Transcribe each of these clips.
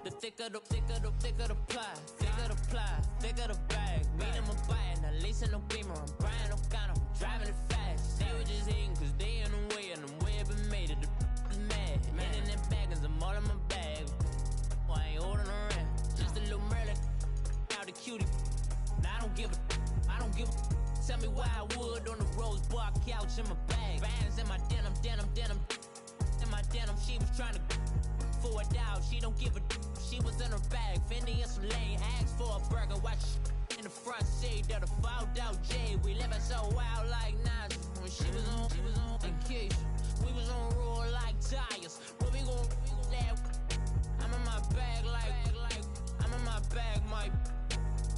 The thicker the pie, thicker the bag. Meet him a bite, not leasing no beamer. I'm Brian O'Connor, I'm driving it fast. They were just hating cause they in the way, and the way been made it. The is mad. Man in them baggins, I'm all in my bag. I ain't holding around. Just a little Merlin, out the cutie. Now I don't give a. Tell me why I would on the rose bar couch in my bag. Bands in my denim. In my denim, she was trying to for a doubt. She don't give a. She was in her bag. Fendi and some lane. Asked for a burger. Watch in the front seat of the fouled out J. We living so wild like Nas. When she was on in Keisha. We was on roll like tires. Where we gon' laugh? I'm in my bag like I'm in my bag, Mike.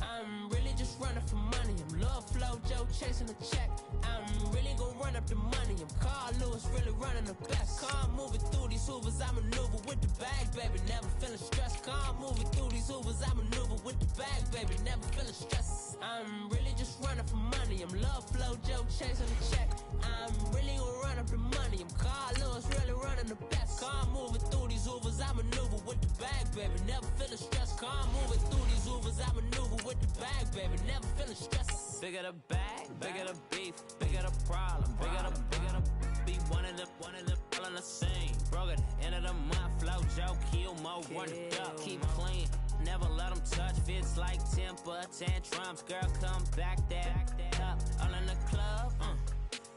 I'm really just running for money. I'm Love Flow Joe chasing a check. I'm really gonna run up the money. I'm Carl Lewis, really running the best. Car moving through these Hoovers, I maneuver with the bag, baby. Never feeling stressed. Car moving through these Hoovers, I maneuver with the bag, baby. Never feeling stressed. I'm really just running for money. I'm Love Flow Joe chasing a check. I'm really gonna run up the money. I'm Carl Lewis, really running the best. Car moving through these Hoovers, I maneuver with the bag, baby. Never feeling stressed. Car moving through these Hoovers, I maneuver with the bag, baby. Never feeling stressed. Bigger the bag, bigger the beef, bigger the problem, bigger the beef. One of them all in the same. Broke at the end of the month, flow Joe, kill mo, run it up, keep clean. Never let them touch, fits like temper tantrums. Girl, come back that up, all in the club,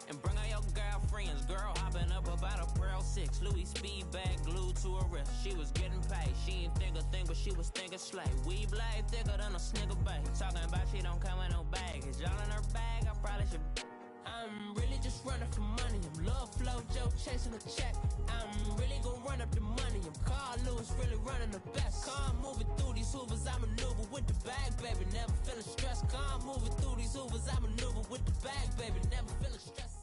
and bring all your girlfriends. Girl hopping up about a Pearl 6 Louis speed bag glued to her wrist. She was getting paid, she ain't think a thing, but she was thinking slay. We blade thicker than a snicker bag. Talking about she don't come with no baggage. Y'all in her bag, I probably should. I'm really just running for money. I'm Love Flow Joe chasing a check. I'm really gonna run up the money. I'm Carl Lewis, really running the best. Car moving through these Hoovers, I maneuver with the bag, baby. Never feeling stressed. Car moving through these Hoovers, I maneuver with the bag, baby. Never feeling stressed.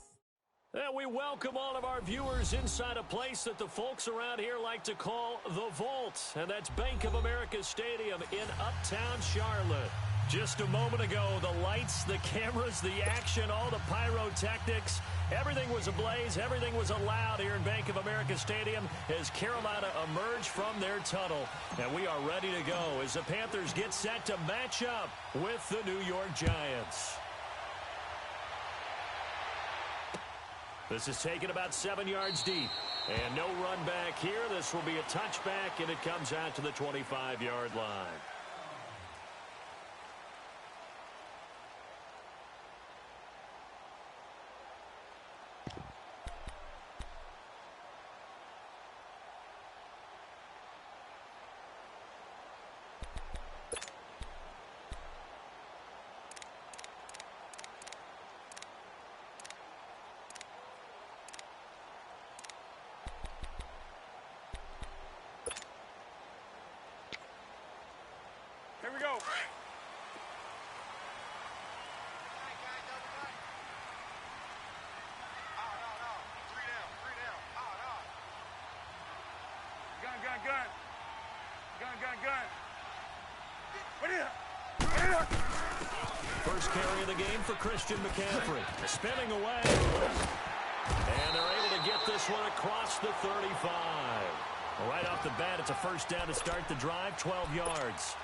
And we welcome all of our viewers inside a place that the folks around here like to call the Vault. And that's Bank of America Stadium in Uptown Charlotte. Just a moment ago, the lights, the cameras, the action, all the pyrotechnics, everything was ablaze, everything was allowed here in Bank of America Stadium as Carolina emerged from their tunnel. And we are ready to go as the Panthers get set to match up with the New York Giants. This is taken about 7 yards deep. And no run back here. This will be a touchback, and it comes out to the 25-yard line. Here we go. Gun. What is it? First carry of the game for Christian McCaffrey. Spinning away. And they're able to get this one across the 35. Right off the bat, it's a first down to start the drive, 12 yards.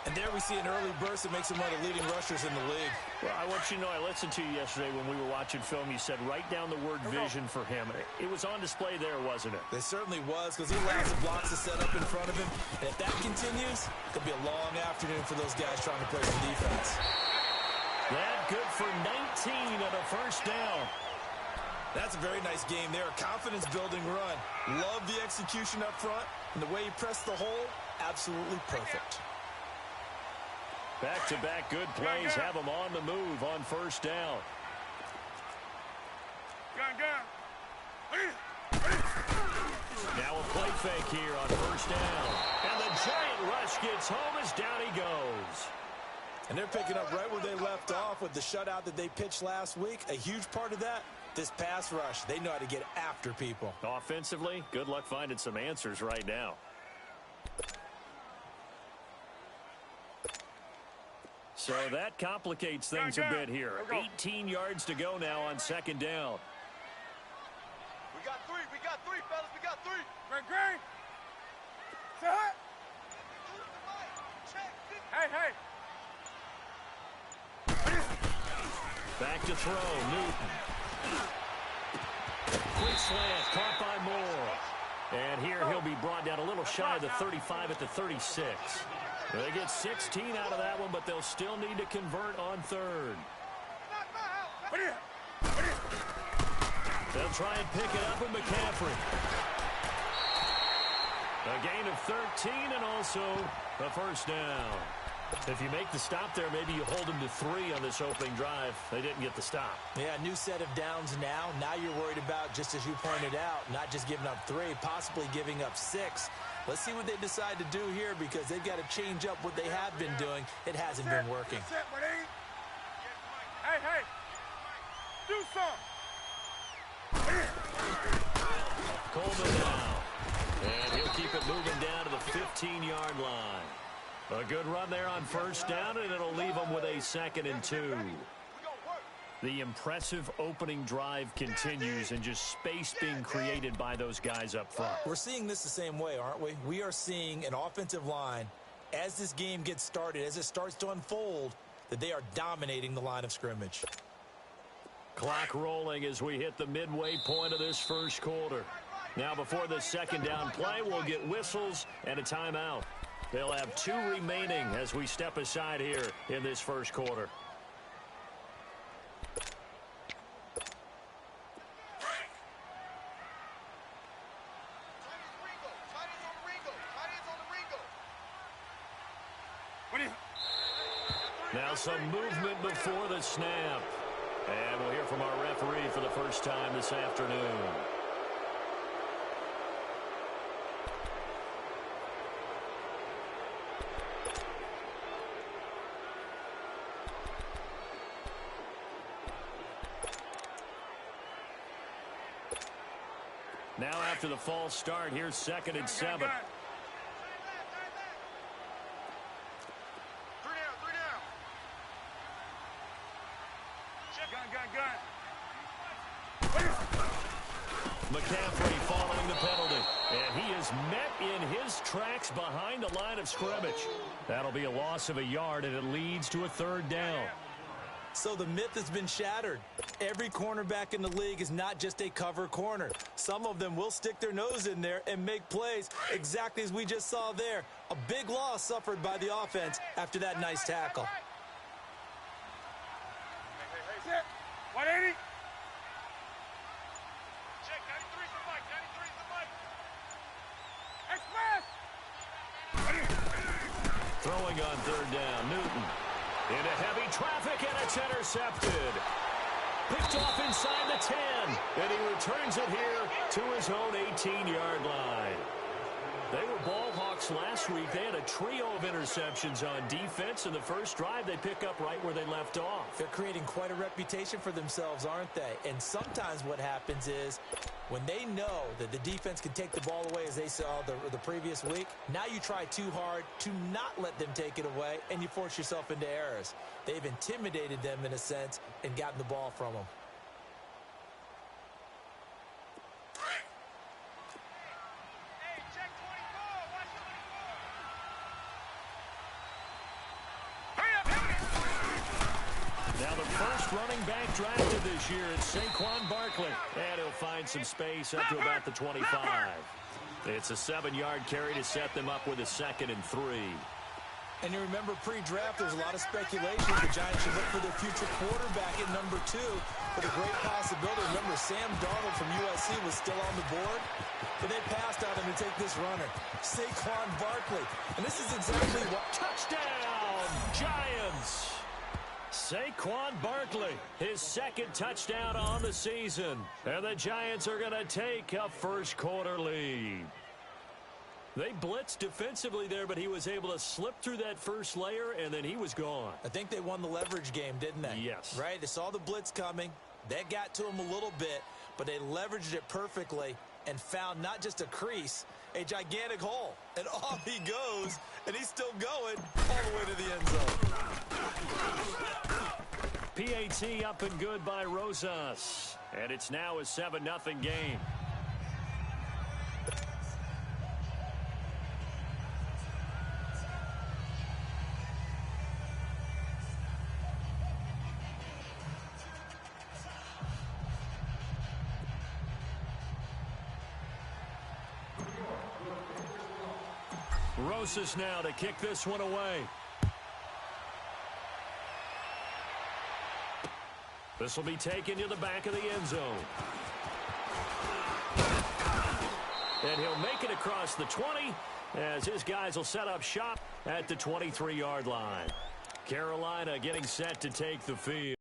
And there we see an early burst that makes him one of the leading rushers in the league. Well, I want you to know, I listened to you yesterday when we were watching film. You said write down the word vision for him. It was on display there, wasn't it? It certainly was, because he allows the blocks to set up in front of him. And if that continues, it could be a long afternoon for those guys trying to play some defense. That good for 19 on a first down. That's a very nice game there. Confidence-building run. Love the execution up front. And the way he pressed the hole, absolutely perfect. Back-to-back good plays have him on the move on first down. Now a play fake here on first down. And the giant rush gets home as down he goes. And they're picking up right where they left off with the shutout that they pitched last week. A huge part of that, this pass rush. They know how to get after people. Offensively, good luck finding some answers right now. So that complicates things a bit here. 18 yards to go now on second down. We got three, fellas, we got three. Green. Say hi. Hey. Back to throw, Newton. Quick slant, caught by Moore. And here he'll be brought down a little shy of the 35 at the 36. They get 16 out of that one, but they'll still need to convert on third. They'll try and pick it up with McCaffrey. A gain of 13 and also a first down. If you make the stop there, maybe you hold them to 3 on this opening drive. They didn't get the stop. Yeah, new set of downs now. Now you're worried about, just as you pointed out, not just giving up 3, possibly giving up 6. Let's see what they decide to do here because they've got to change up what they have been doing. It hasn't been working. Hey. Do something. Coleman now. And he'll keep it moving down to the 15-yard line. A good run there on first down, and it'll leave them with a 2nd and 2. The impressive opening drive continues, and just space being created by those guys up front. We're seeing this the same way, aren't we? We are seeing an offensive line, as this game gets started, as it starts to unfold, that they are dominating the line of scrimmage. Clock rolling as we hit the midway point of this first quarter. Now before the second down play, we'll get whistles and a timeout. They'll have 2 remaining as we step aside here in this first quarter. Now some movement before the snap. And we'll hear from our referee for the first time this afternoon. Now after the false start, here's 2nd and 7. Gun. McCaffrey following the penalty. And he is met in his tracks behind the line of scrimmage. That'll be a loss of a yard, and it leads to a 3rd down. So the myth has been shattered. Every cornerback in the league is not just a cover corner. Some of them will stick their nose in there and make plays exactly as we just saw there. A big loss suffered by the offense after that nice tackle. Hey. 180. Check, 93's the mic, 93's the mic. Express. Throwing on 3rd down, Newton. Into heavy traffic, and it's intercepted. Picked off inside the 10, and he returns it here to his own 18-yard line. They were ball hawks last week. They had a trio of interceptions on defense. In the first drive, they pick up right where they left off. They're creating quite a reputation for themselves, aren't they? And sometimes what happens is when they know that the defense can take the ball away, as they saw the previous week, now you try too hard to not let them take it away, and you force yourself into errors. They've intimidated them in a sense and gotten the ball from them. Hey, check 24, watch 24. Now the first running back drafted this year is Saquon Barkley. And he'll find some space up to about the 25. It's a 7-yard carry to set them up with a 2nd and 3. And you remember pre-draft, there's a lot of speculation. The Giants should look for their future quarterback at number 2. With a great possibility. Remember, Sam Darnold from USC was still on the board. But they passed on him to take this runner, Saquon Barkley. And this is exactly what... Touchdown, Giants! Saquon Barkley, his 2nd touchdown on the season. And the Giants are going to take a first quarter lead. They blitzed defensively there, but he was able to slip through that first layer, and then he was gone. I think they won the leverage game, didn't they? Yes. Right? They saw the blitz coming. That got to him a little bit, but they leveraged it perfectly and found not just a crease, a gigantic hole. And off he goes, and he's still going all the way to the end zone. PAT up and good by Rosas. And it's now a 7-0 game. Rosas now to kick this one away. This will be taken to the back of the end zone. And he'll make it across the 20 as his guys will set up shop at the 23-yard line. Carolina getting set to take the field.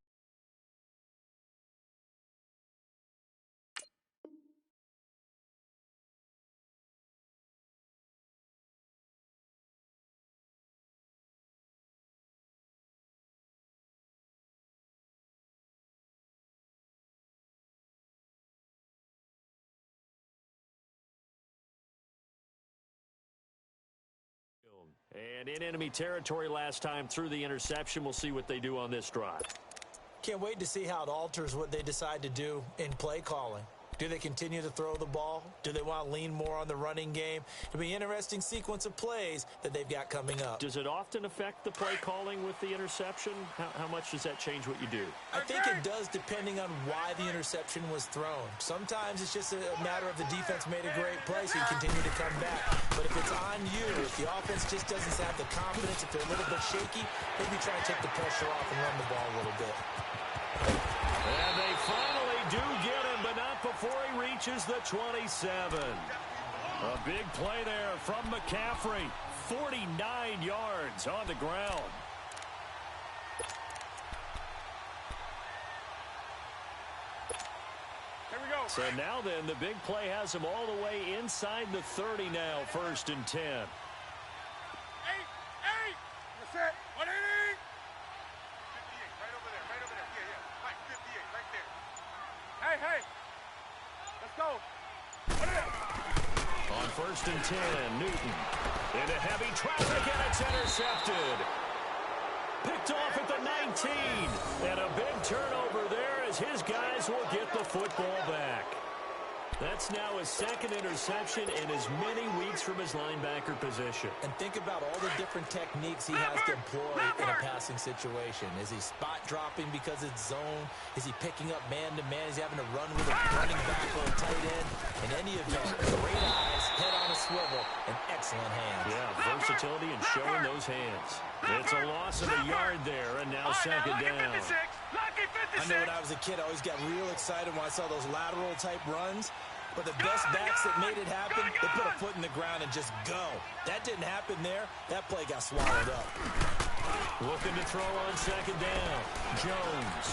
And in enemy territory last time through the interception. We'll see what they do on this drive. Can't wait to see how it alters what they decide to do in play calling. Do they continue to throw the ball? Do they want to lean more on the running game? It'll be an interesting sequence of plays that they've got coming up. Does it often affect the play calling with the interception? How much does that change what you do? I think it does depending on why the interception was thrown. Sometimes it's just a matter of the defense made a great play, so you continue to come back. But if it's on you, if the offense just doesn't have the confidence, if they're a little bit shaky, maybe try and take the pressure off and run the ball a little bit. And they finally do get him, but not before he reaches the 27. A big play there from McCaffrey. 49 yards on the ground. Here we go. So now then, the big play has him all the way inside the 30 now, 1st and 10. 8, 8. You're set. 180. 58, right over there, right over there. Yeah, yeah. Mike, 58, right there. Hey, hey. Let's go. On 1st and 10, Newton into heavy traffic, and it's intercepted. Picked off at the 19. And a big turnover there as his guys will get the football back. That's now his 2nd interception in as many weeks from his linebacker position. And think about all the different techniques he has to employ in a passing situation. Is he spot dropping because it's zone? Is he picking up man-to-man? Is he having to run with a running back or a tight end? In any event, great eyes, head on a swivel, and excellent hands. Yeah, versatility and showing those hands. It's a loss of a yard there, and now 2nd down. I know when I was a kid, I always got real excited when I saw those lateral-type runs. But the best backs that made it happen, they put a foot in the ground and just go. That didn't happen there. That play got swallowed up. Looking to throw on 2nd down. Jones.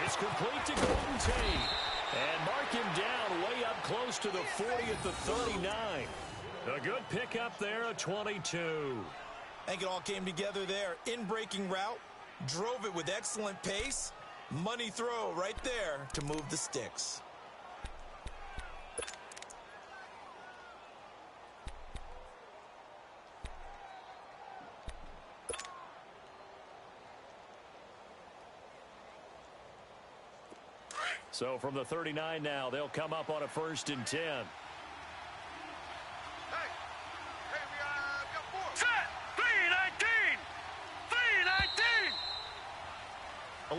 It's complete to Golden Tate. And mark him down way up close to the 40 at the 39. A good pickup there, a 22. I think it all came together there. In-breaking route, drove it with excellent pace. Money throw right there to move the sticks. So from the 39 now, they'll come up on a 1st and 10. Hey, we got 4. Set. 319. 319.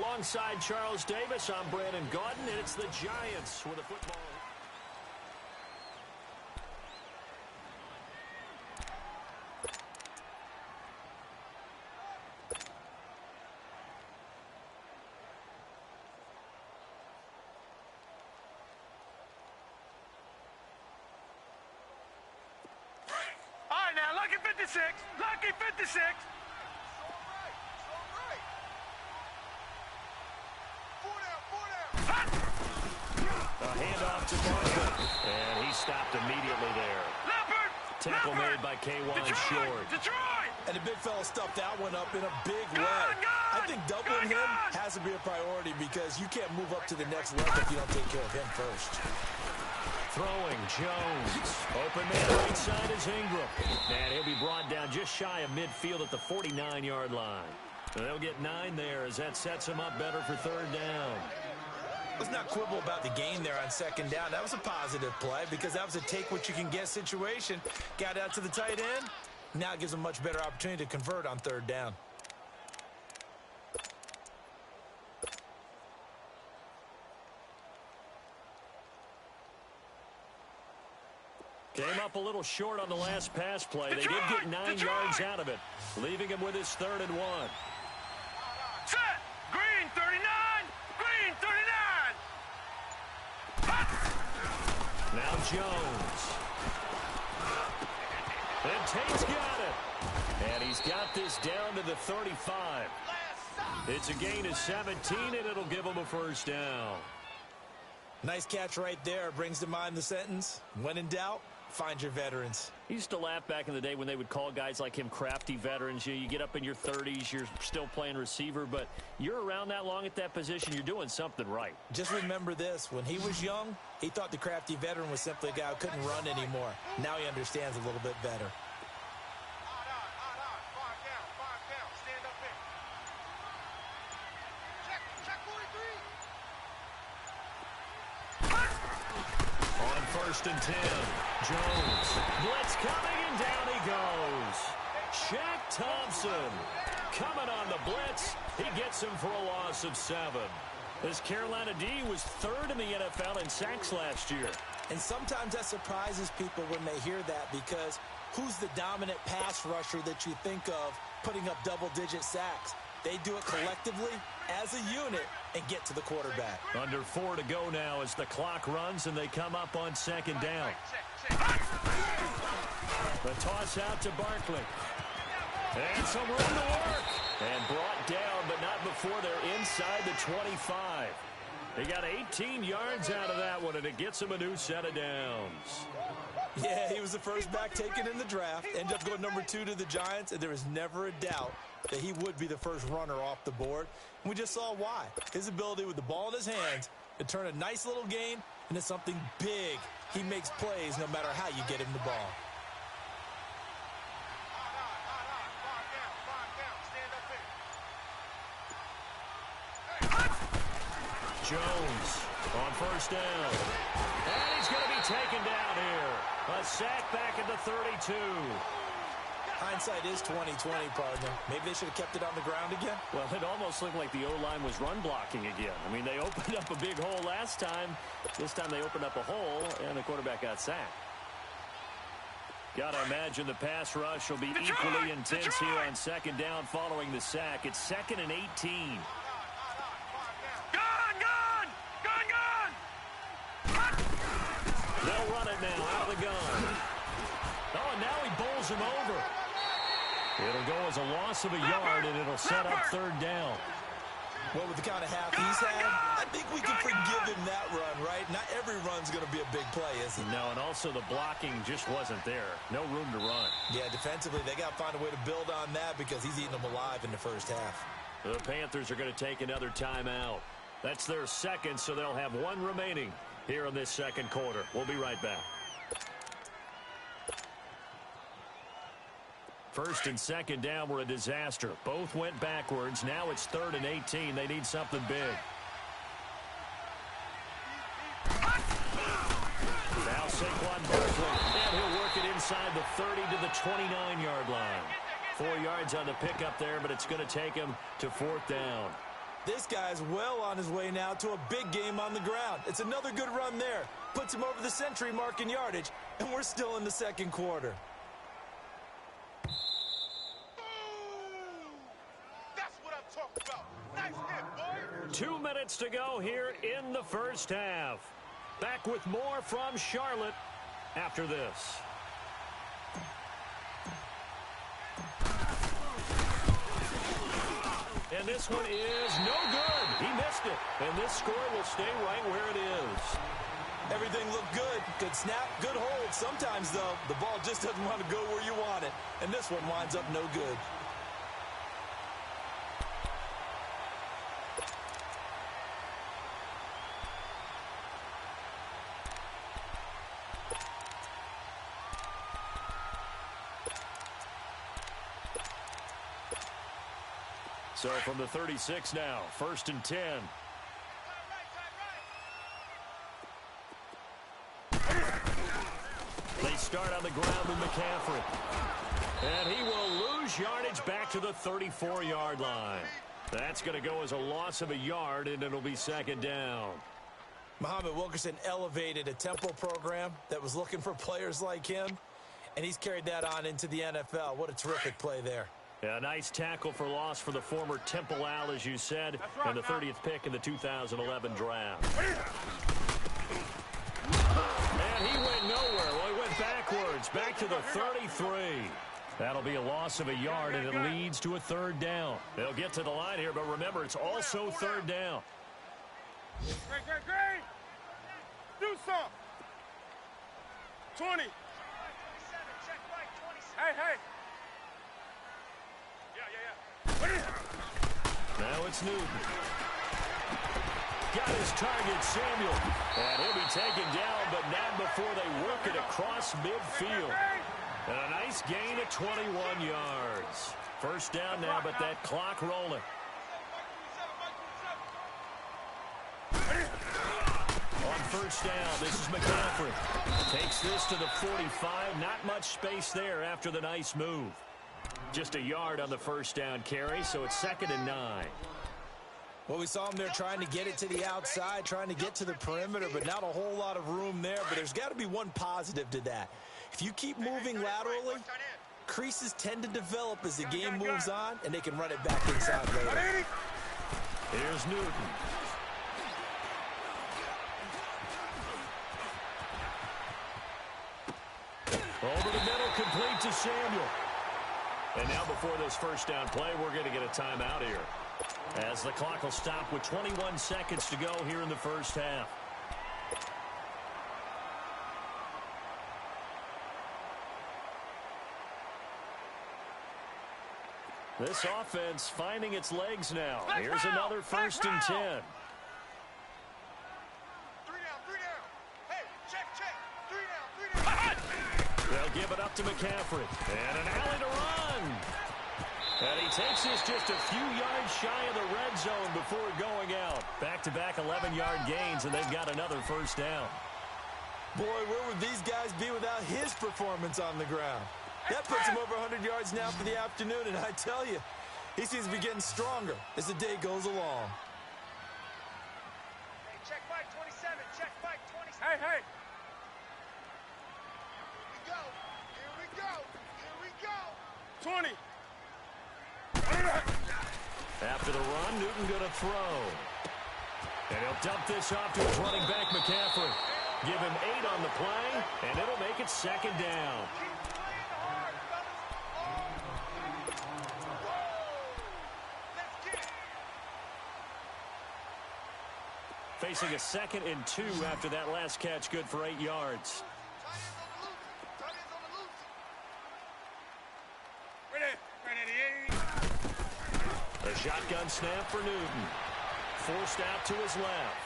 Alongside Charles Davis, I'm Brandon Gaudin, and it's the Giants with a football. Lucky 56. Lucky 56. All right. 4 down. A handoff to Marvin, and he stopped immediately there. Leopard. Tackle made by K1 Short. Detroit. And the big fella stuffed that one up in a big way. I think doubling him has to be a priority because you can't move up to the next level if you don't take care of him first. Throwing, Jones. Open man right side is Ingram. And he'll be brought down just shy of midfield at the 49-yard line. They'll get 9 there as that sets him up better for 3rd down. Let's not quibble about the gain there on 2nd down. That was a positive play because that was a take-what-you-can-get situation. Got out to the tight end. Now it gives them much better opportunity to convert on 3rd down. Came up a little short on the last pass play. They did get 9 yards out of it, leaving him with his 3rd and 1. Set. Green 39. Green 39. Now Jones. And Tate's got it. And he's got this down to the 35. It's a gain of 17, and it'll give him a 1st down. Nice catch right there. Brings to mind the sentence, when in doubt, find your veterans. He used to laugh back in the day when they would call guys like him crafty veterans. You get up in your 30s, you're still playing receiver, but you're around that long at that position, you're doing something right. Just remember this. When he was young, he thought the crafty veteran was simply a guy who couldn't run anymore. Now he understands a little bit better. First and 10. Jones. Blitz coming, and down he goes. Shaq Thompson coming on the blitz. He gets him for a loss of 7. This Carolina D was 3rd in the NFL in sacks last year. And sometimes that surprises people when they hear that, because who's the dominant pass rusher that you think of putting up double-digit sacks? They do it collectively as a unit and get to the quarterback. Under 4 to go now as the clock runs and they come up on 2nd down. The toss out to Barkley. And some room to work. And brought down, but not before they're inside the 25. They got 18 yards out of that one, and it gets them a new set of downs. Yeah, he was the first back taken in the draft. Ended up going number 2 to the Giants, and there was never a doubt that he would be the first runner off the board. And we just saw why. His ability with the ball in his hands to turn a nice little gain into something big. He makes plays no matter how you get him the ball. Jones on 1st down. And he's going to be taken down here. A sack back at the 32. Hindsight is 20/20, partner. Maybe they should have kept it on the ground again. Well, it almost looked like the O-line was run blocking again. I mean, they opened up a big hole last time. This time they opened up a hole, and the quarterback got sacked. Got to imagine the pass rush will be equally intense here on 2nd down following the sack. It's 2nd and 18. They'll run it now out of the gun. Oh, and now he bowls him over. It'll go as a loss of a yard, and it'll set up 3rd down. Well, with the kind of half he's had, I think we can forgive him that run, right? Not every run's going to be a big play, is it? No, and also the blocking just wasn't there. No room to run. Yeah, defensively, they got to find a way to build on that because he's eating them alive in the first half. The Panthers are going to take another timeout. That's their 2nd, so they'll have 1 remaining here in this 2nd quarter. We'll be right back. 1st and 2nd down were a disaster. Both went backwards. Now it's 3rd and 18. They need something big. Now Saquon Barkley. And he'll work it inside the 30 to the 29-yard line. 4 yards on the pickup there, but it's going to take him to 4th down. This guy's well on his way now to a big game on the ground. It's another good run there. Puts him over the century mark in yardage, and we're still in the 2nd quarter. That's what I'm talking about. Nice hit, boy. 2 minutes to go here in the 1st half. Back with more from Charlotte after this. And this one is no good. He missed it. And this score will stay right where it is. Everything looked good. Good snap, good hold. Sometimes, though, the ball just doesn't want to go where you want it. And this one winds up no good. So from the 36 now, 1st and 10. They start on the ground with McCaffrey. And he will lose yardage back to the 34-yard line. That's going to go as a loss of a yard, and it'll be 2nd down. Muhammad Wilkerson elevated a Temple program that was looking for players like him, and he's carried that on into the NFL. What a terrific play there. Yeah, nice tackle for loss for the former Temple Owl, as you said, and the 30th pick in the 2011 draft. And he went nowhere. Well, he went backwards, back to the 33. That'll be a loss of a yard, and it leads to a third down. They'll get to the line here, but remember, it's also third down. Great. Do some. 20. Hey. Now it's Newton. Got his target, Samuel. And he'll be taken down, but not before they work it across midfield. And a nice gain of 21 yards. First down now, but that clock rolling. On first down, this is McCaffrey. Takes this to the 45. Not much space there after the nice move. Just a yard on the first down carry, so it's 2nd and 9. Well, we saw him there trying to get it to the outside, trying to get to the perimeter, but not a whole lot of room there. But there's got to be one positive to that. If you keep moving laterally, creases tend to develop as the game moves on, and they can run it back inside later. Here's Newton. Over the middle, complete to Samuel. And now before this first down play, we're going to get a timeout here, as the clock will stop with 21 seconds to go here in the first half. This offense finding its legs now. Here's another 1st and 10. 3 down. Hey, check. 3 down. They'll give it up to McCaffrey. And an alley to run. And he takes this just a few yards shy of the red zone before going out. Back-to-back 11-yard gains, and they've got another first down. Boy, where would these guys be without his performance on the ground? That puts him over 100 yards now for the afternoon, and I tell you, he seems to be getting stronger as the day goes along. Hey, check Mike 27. Hey. Here we go. 20. After the run, Newton going to throw. And he'll dump this off to his running back, McCaffrey. Give him 8 on the play, and it'll make it 2nd down. Facing a 2nd and 2 after that last catch, good for 8 yards. A shotgun snap for Newton. Forced out to his left.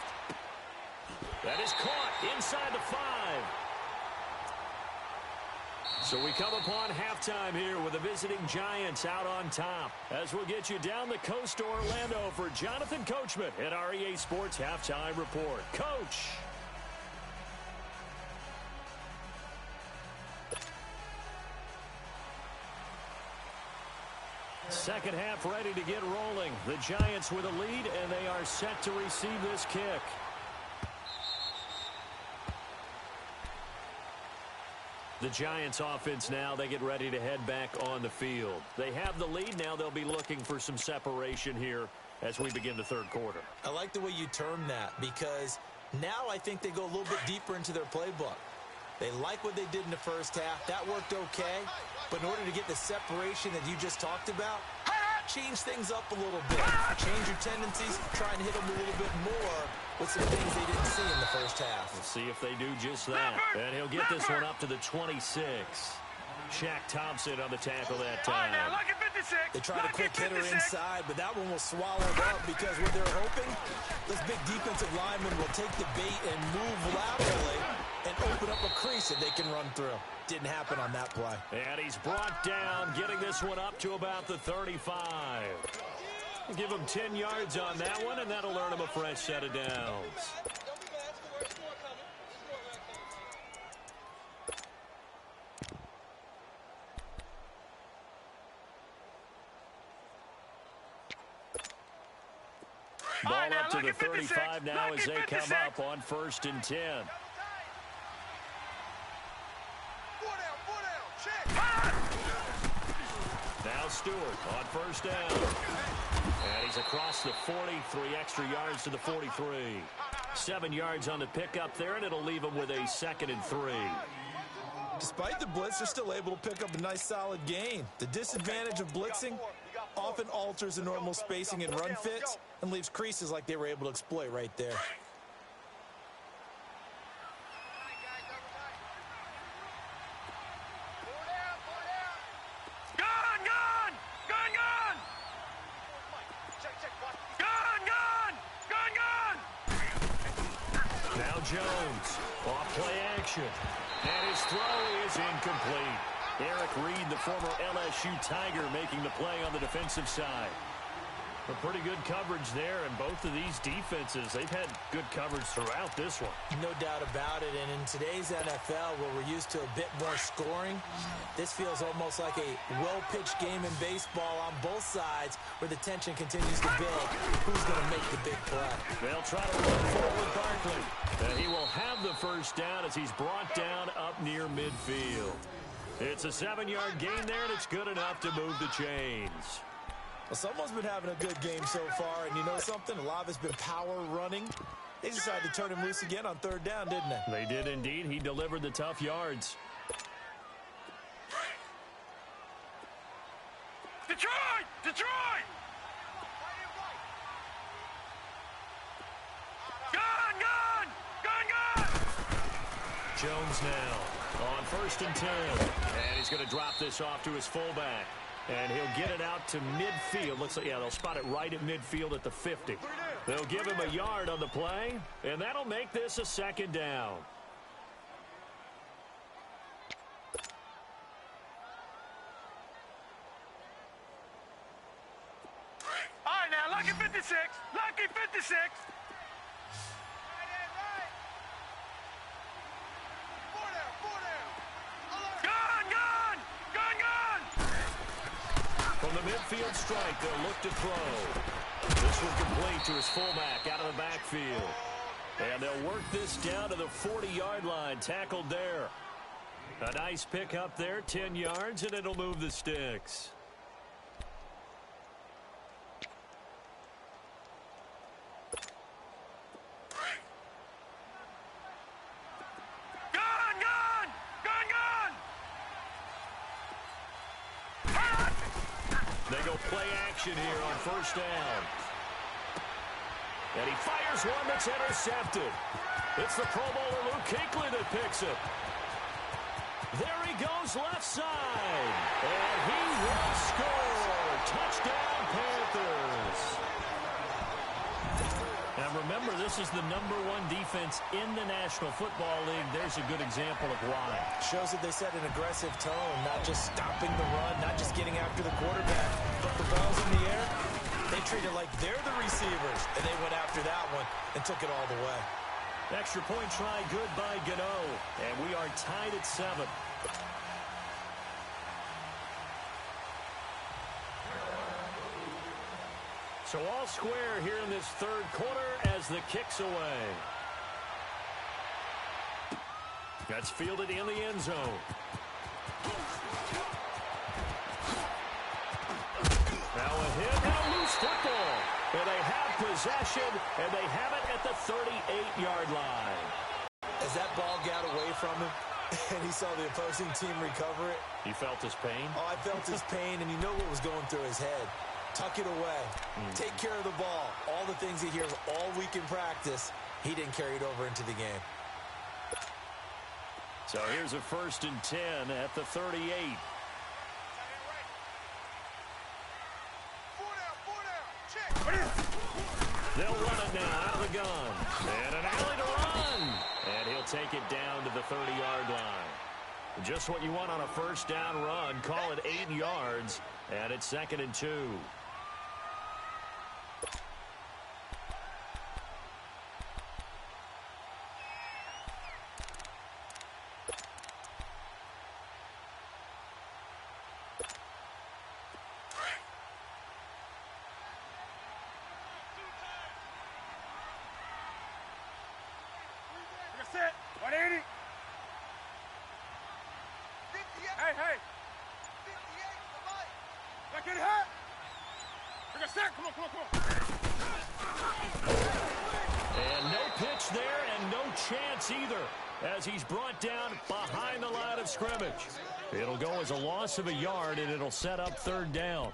That is caught inside the 5. So we come upon halftime here with the visiting Giants out on top. As we'll get you down the coast to Orlando for Jonathan Coachman at our EA Sports Halftime Report. Coach. Second half ready to get rolling. The Giants with a lead, and they are set to receive this kick. The Giants offense now, they get ready to head back on the field. They have the lead now. They'll be looking for some separation here as we begin the third quarter. I like the way you term that, because now I think they go a little bit deeper into their playbook. They like what they did in the first half. That worked okay. But in order to get the separation that you just talked about, change things up a little bit. Change your tendencies. Try and hit them a little bit more with some things they didn't see in the first half. We'll see if they do just that. And he'll get this one up to the 26. Shaq Thompson on the tackle that time. They tried a quick hitter inside, but that one was swallowed up because what they're hoping, this big defensive lineman will take the bait and move laterally and open up a crease that they can run through. Didn't happen on that play. And he's brought down, getting this one up to about the 35. Give him 10 yards on that one, and that'll earn him a fresh set of downs. Ball up to the 35 now as they come up on 1st and 10. Now Stewart on 1st down. And he's across the 40, 3 extra yards to the 43. 7 yards on the pickup there, and it'll leave him with a 2nd and 3. Despite the blitz, they're still able to pick up a nice solid gain. The disadvantage of blitzing often alters the normal spacing and run fits and leaves creases like they were able to exploit right there. Jones, off play action, and his throw is incomplete. Eric Reed, the former LSU Tiger, making the play on the defensive side. A pretty good coverage there, and both of these defenses, they've had good coverage throughout this one. No doubt about it, and in today's NFL, where we're used to a bit more scoring, this feels almost like a well-pitched game in baseball on both sides, where the tension continues to build. Who's going to make the big play? They'll try to run forward Barkley. And he will have the 1st down as he's brought down up near midfield. It's a 7-yard gain there, and it's good enough to move the chains. Well, someone's been having a good game so far, and you know something? A lot of it's been power running. They decided to turn him loose again on 3rd down, didn't they? They did indeed. He delivered the tough yards. Detroit! Detroit! Gun! Gun! Gun! Gun! Jones now on 1st and 10. And he's going to drop this off to his fullback. And he'll get it out to midfield. Looks like, yeah, they'll spot it right at midfield at the 50. They'll give him a yard on the play, and that'll make this a 2nd down. All right, now, lucky 56. Lucky 56. From the midfield strike, they'll look to throw. This will complete to his fullback out of the backfield. And they'll work this down to the 40-yard line, tackled there. A nice pick up there, 10 yards, and it'll move the sticks. They go play action here on 1st down. And he fires one that's intercepted. It's the Pro Bowler Luke Kuechly that picks it. There he goes left side. And he will score. Touchdown, Panthers. Now remember, this is the #1 defense in the National Football League. There's a good example of why. Shows that they set an aggressive tone, not just stopping the run, not just getting after the quarterback, but the ball's in the air. They treat it like they're the receivers, and they went after that one and took it all the way. Extra point try good by Gano, and we are tied at 7. So all square here in this 3rd quarter as the kick's away. That's fielded in the end zone. Now a hit and a loose football. And they have possession, and they have it at the 38-yard line. As that ball got away from him, and he saw the opposing team recover it. He felt his pain? Oh, I felt his pain, and you know what was going through his head. Tuck it away. Take care of the ball. All the things he hears all week in practice, he didn't carry it over into the game. So here's a 1st and 10 at the 38. They'll run it now out of the gun. And an alley to run. And he'll take it down to the 30-yard line. Just what you want on a 1st down run. Call it 8 yards. And it's 2nd and 2. hey. Let's get hit. Take a set. Come on. And no pitch there and no chance either as he's brought down behind the line of scrimmage. It'll go as a loss of a yard, and it'll set up third down.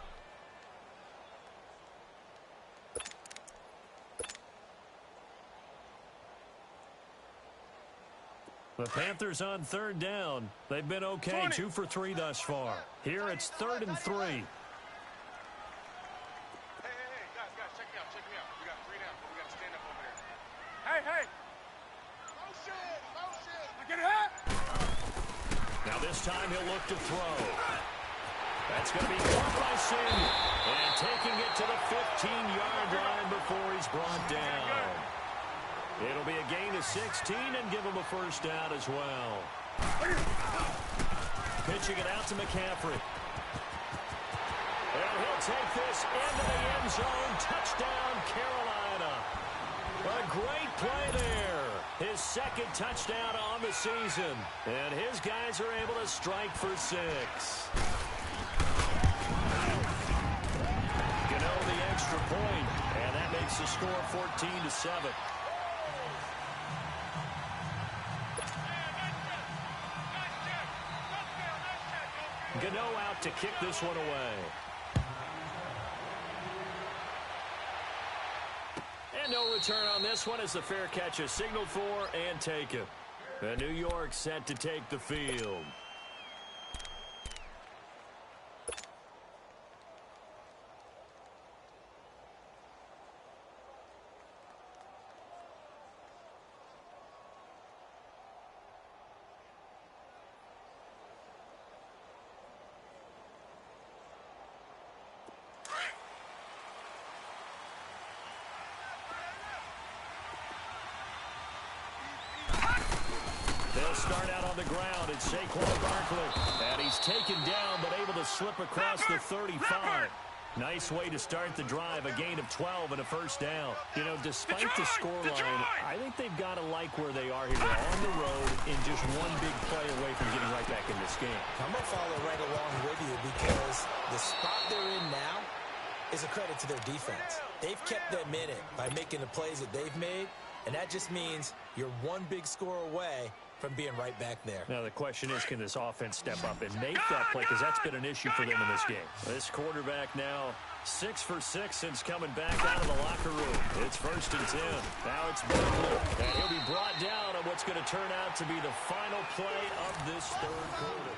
The Panthers on third down. They've been okay, 2 for 3 thus far. Here it's 3rd and 3. Hey, guys, check me out. We got 3 down. We got to stand up over there. Hey. Motion. Get hit. Now this time he'll look to throw. That's going to be caught by Samuel. And taking it to the 15-yard line before he's brought down. It'll be a gain of 16 and give him a first down as well. Pitching it out to McCaffrey. And he'll take this into the end zone. Touchdown, Carolina. A great play there. His 2nd touchdown on the season. And his guys are able to strike for 6. Gano the extra point. And that makes the score 14-7. Gano out to kick this one away. And no return on this one as the fair catch is signaled for and taken. And New York set to take the field. They'll start out on the ground. It's Saquon Barkley. And he's taken down but able to slip across the 35. Nice way to start the drive. A gain of 12 and a first down. You know, despite the scoreline, I think they've got to like where they are here. They're on the road in just one big play away from getting right back in this game. I'm going to follow right along with you because the spot they're in now is a credit to their defense. They've kept them in it by making the plays that they've made, and that just means you're one big score away from being right back there. Now the question is, can this offense step up and make that play? Because that's been an issue for them in this game. This quarterback now 6 for 6 since coming back out of the locker room. It's 1st and 10. Now it's Barkley. And he'll be brought down on what's going to turn out to be the final play of this third quarter.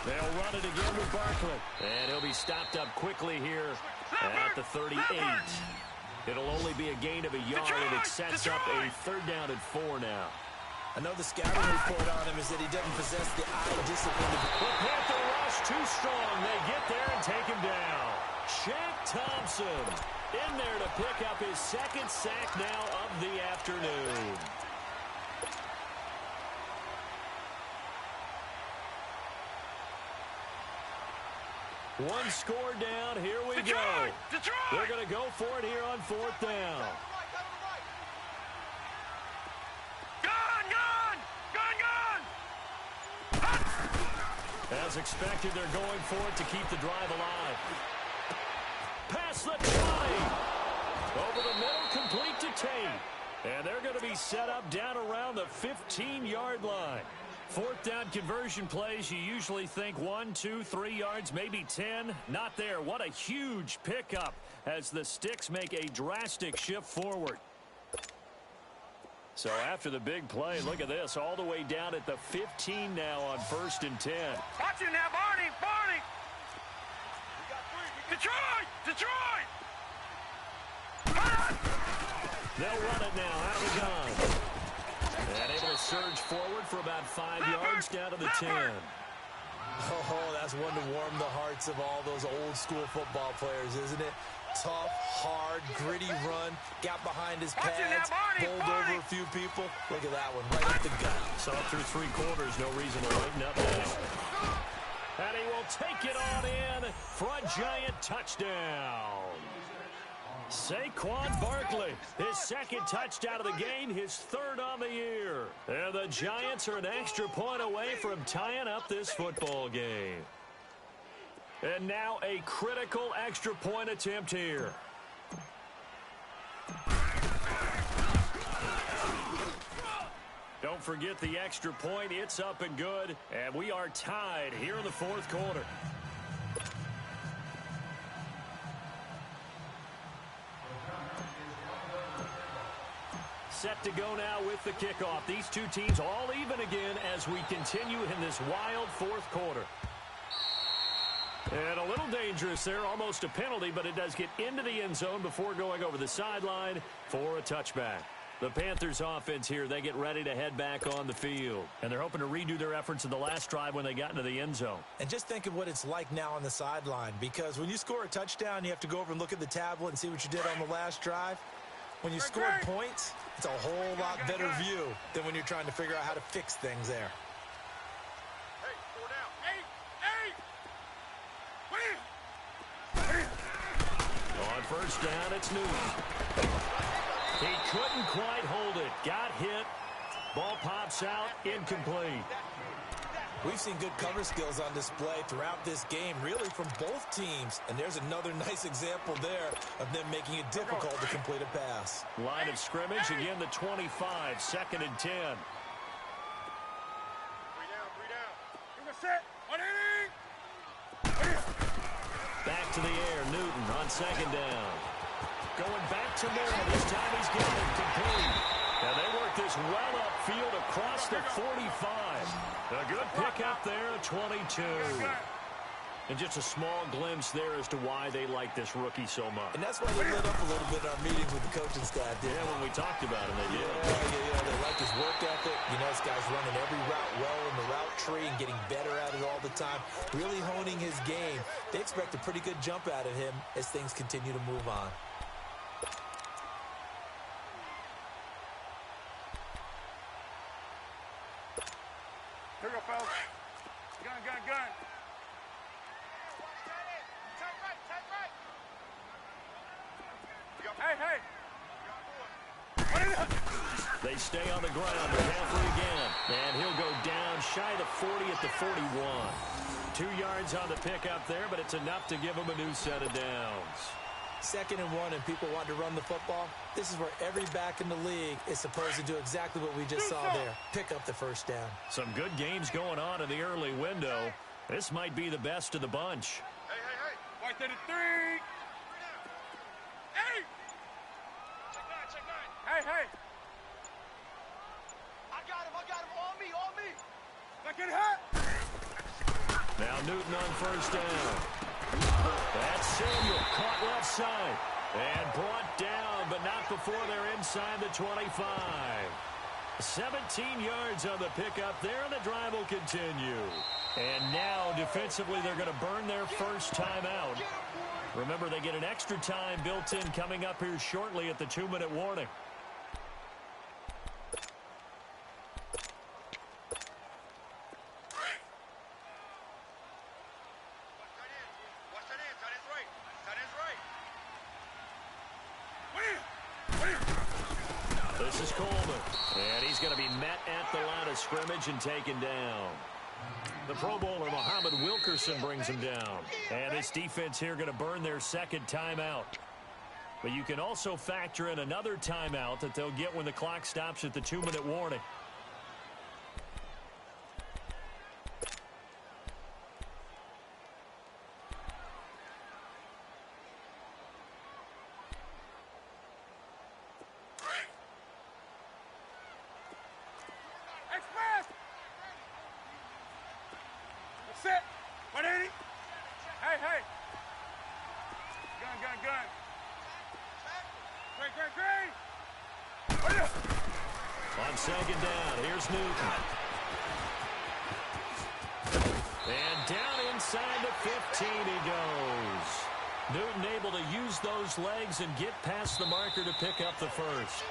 They'll run it again with Barkley. And he'll be stopped up quickly here at the 38. It'll only be a gain of a yard, and it sets up a 3rd down and 4 now. I know the scouting report on him is that he doesn't possess the eye discipline. The Panther rush too strong. They get there and take him down. Shaq Thompson in there to pick up his 2nd sack now of the afternoon. One score down. Here we go. They're going to go for it here on 4th down. As expected, they're going for it to keep the drive alive. Pass the 20. Over the middle, complete to Tate. And they're going to be set up down around the 15-yard line. 4th down conversion plays, you usually think 1, 2, 3 yards, maybe 10. Not there. What a huge pickup as the Sticks make a drastic shift forward. So after the big play, look at this, all the way down at the 15 now on 1st and 10. Watch it now, Barney! Detroit! They'll run it now out of the gun. And able to surge forward for about 5 yards down to the 10. Oh, that's one to warm the hearts of all those old school football players, isn't it? tough, hard, gritty run. Got behind his pads, bowled over a few people. Look at that one, right up the gut. So through 3 quarters, no reason to lighten up now. And he will take it on in for a Giant touchdown. Saquon Barkley, his 2nd touchdown of the game, his 3rd on the year. And the Giants are an extra point away from tying up this football game. And now a critical extra point attempt here. Don't forget the extra point. It's up and good. And we are tied here in the 4th quarter. Set to go now with the kickoff. These two teams all even again as we continue in this wild 4th quarter. And a little dangerous there, almost a penalty, but it does get into the end zone before going over the sideline for a touchback. The Panthers offense here, they get ready to head back on the field. And they're hoping to redo their efforts in the last drive when they got into the end zone. And just think of what it's like now on the sideline, because when you score a touchdown, you have to go over and look at the tablet and see what you did on the last drive. When you scored points, it's a whole lot better view than when you're trying to figure out how to fix things there. Hey, 4 down. Hey! On first down, it's Newton. He couldn't quite hold it. Got hit. Ball pops out. Incomplete. We've seen good cover skills on display throughout this game, really from both teams. And there's another nice example there of them making it difficult to complete a pass. Line of scrimmage, again the 25, 2nd and 10. 3 down. You're going to set. 180. Back to the air, Newton on 2nd down. Going back to Moore. This time he's getting it complete. And they work this well upfield across the 45. A good pickup there at 22. And just a small glimpse there as to why they like this rookie so much. And that's why they lit up a little bit in our meetings with the coaching staff. Yeah, when we talked about him, they did. Yeah. They like his work ethic. You know, this guy's running every route well in the route tree and getting better at it all the time. Really honing his game. They expect a pretty good jump out of him as things continue to move on. Here we go, fellas. Gun. Hey! They stay on the ground. McCaffrey again. And he'll go down shy of the 40 at the 41. 2 yards on the pickup there, but it's enough to give him a new set of downs. 2nd and 1 and people want to run the football. This is where every back in the league is supposed to do exactly what we just saw there. Pick up the 1st down. Some good games going on in the early window. This might be the best of the bunch. Hey! White 33. Hey! Check 9. Hey! I got him. On me. Look at hot. Now Newton on 1st down. That's Samuel, caught left side. And brought down, but not before they're inside the 25. 17 yards on the pickup there, and the drive will continue. And now, defensively, they're going to burn their first timeout. Remember, they get an extra time built in coming up here shortly at the 2-minute warning. This is Coleman, and he's going to be met at the line of scrimmage and taken down. The Pro Bowler, Muhammad Wilkerson, brings him down. And this defense here going to burn their 2nd timeout. But you can also factor in another timeout that they'll get when the clock stops at the 2-minute warning. Set. 180. Hey. Gun. Great. On 2nd down, here's Newton. And down inside the 15 he goes. Newton able to use those legs and get past the marker to pick up the first.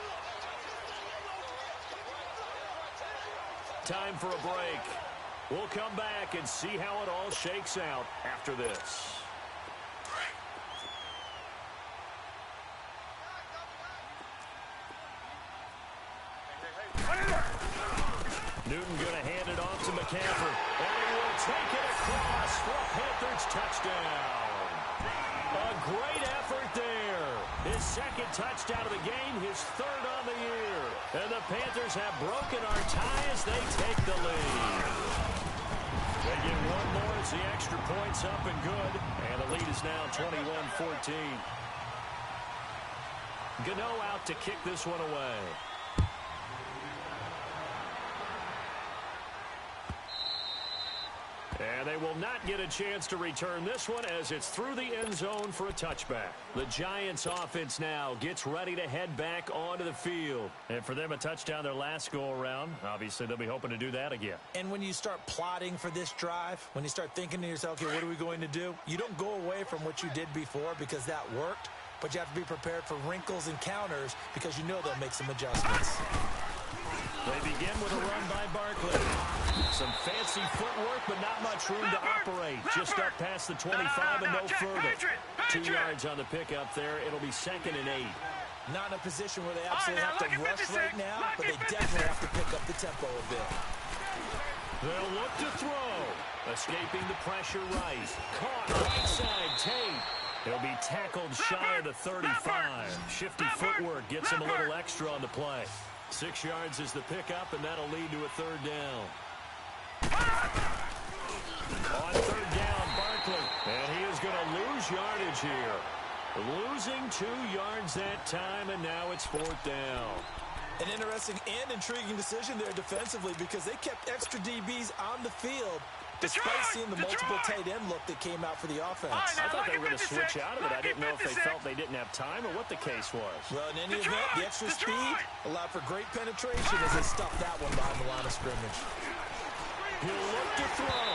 Time for a break. We'll come back and see how it all shakes out after this. Newton going to hand it off to McCaffrey. And he will take it across for a Panthers touchdown. A great effort there. His second touchdown of the game, his third on the year. And the Panthers have broken our tie as they take the lead. They get one more as the extra point's up and good. And the lead is now 21-14. Gano out to kick this one away. And they will not get a chance to return this one as it's through the end zone for a touchback. The Giants offense now gets ready to head back onto the field. And for them, a touchdown their last go-around. Obviously, they'll be hoping to do that again. And when you start plotting for this drive, when you start thinking to yourself, okay, what are we going to do? You don't go away from what you did before because that worked, but you have to be prepared for wrinkles and counters because you know they'll make some adjustments. They begin with a run by Barkley. Some fancy footwork, but not much room to operate. Just up past the 25 and no further. 2 yards on the pickup there. It'll be 2nd and 8. Not in a position where they absolutely have to rush right now, but they definitely have to pick up the tempo a bit. They'll look to throw. Escaping the pressure right. Caught right side, Tate. He'll be tackled shy of the 35. Shifty footwork gets him a little extra on the play. 6 yards is the pickup, and that'll lead to a 3rd down. On 3rd down, Barkley. And he is going to lose yardage here. Losing 2 yards that time, and now it's 4th down. An interesting and intriguing decision there defensively because they kept extra DBs on the field despite seeing the multiple tight end look that came out for the offense. I thought they were going to switch out of it. I didn't know if they felt they didn't have time or what the case was. Well, in any event, the extra speed allowed for great penetration as they stuffed that one behind the line of scrimmage. He'll look to throw,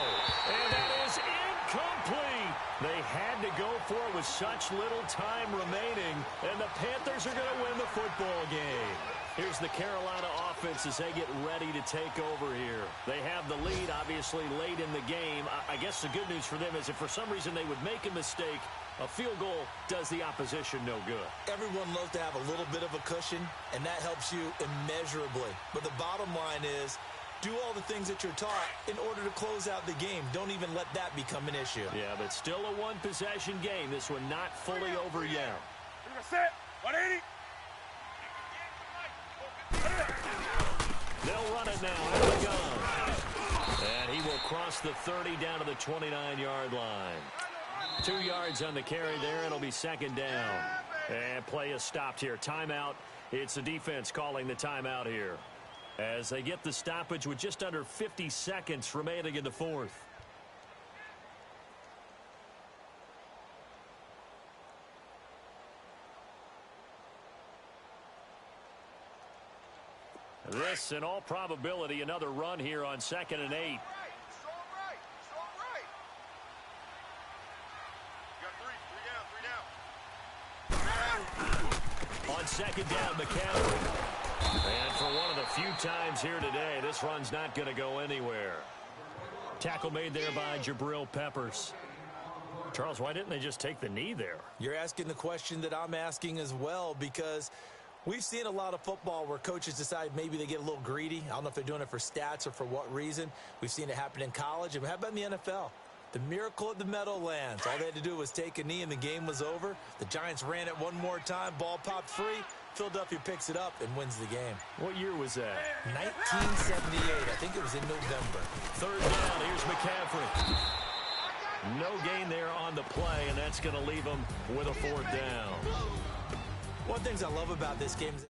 and that is incomplete. They had to go for it with such little time remaining, and the Panthers are going to win the football game. Here's the Carolina offense as they get ready to take over here. They have the lead, obviously, late in the game. I guess the good news for them is if for some reason they would make a mistake, a field goal does the opposition no good. Everyone loves to have a little bit of a cushion, and that helps you immeasurably. But the bottom line is, do all the things that you're taught in order to close out the game. Don't even let that become an issue. Yeah, but still a one-possession game. This one not fully over yet. Set. 180. They'll run it now out of the gun. And he will cross the 30 down to the 29-yard line. 2 yards on the carry there. It'll be 2nd down. And play is stopped here. Timeout. It's the defense calling the timeout here, as they get the stoppage with just under 50 seconds remaining in the 4th. This, in all probability, another run here on 2nd and 8. On 2nd down, McCaffrey. And for one of the few times here today, this run's not going to go anywhere. Tackle made there by Jabril Peppers. Charles, why didn't they just take the knee there? You're asking the question that I'm asking as well, because we've seen a lot of football where coaches decide maybe they get a little greedy. I don't know if they're doing it for stats or for what reason. We've seen it happen in college. And how about in the NFL? The miracle at the Meadowlands. All they had to do was take a knee and the game was over. The Giants ran it one more time. Ball popped free. Philadelphia picks it up and wins the game. What year was that? 1978. I think it was in November. 3rd down. Here's McCaffrey. No gain there on the play, and that's going to leave them with a 4th down. One of the things I love about this game is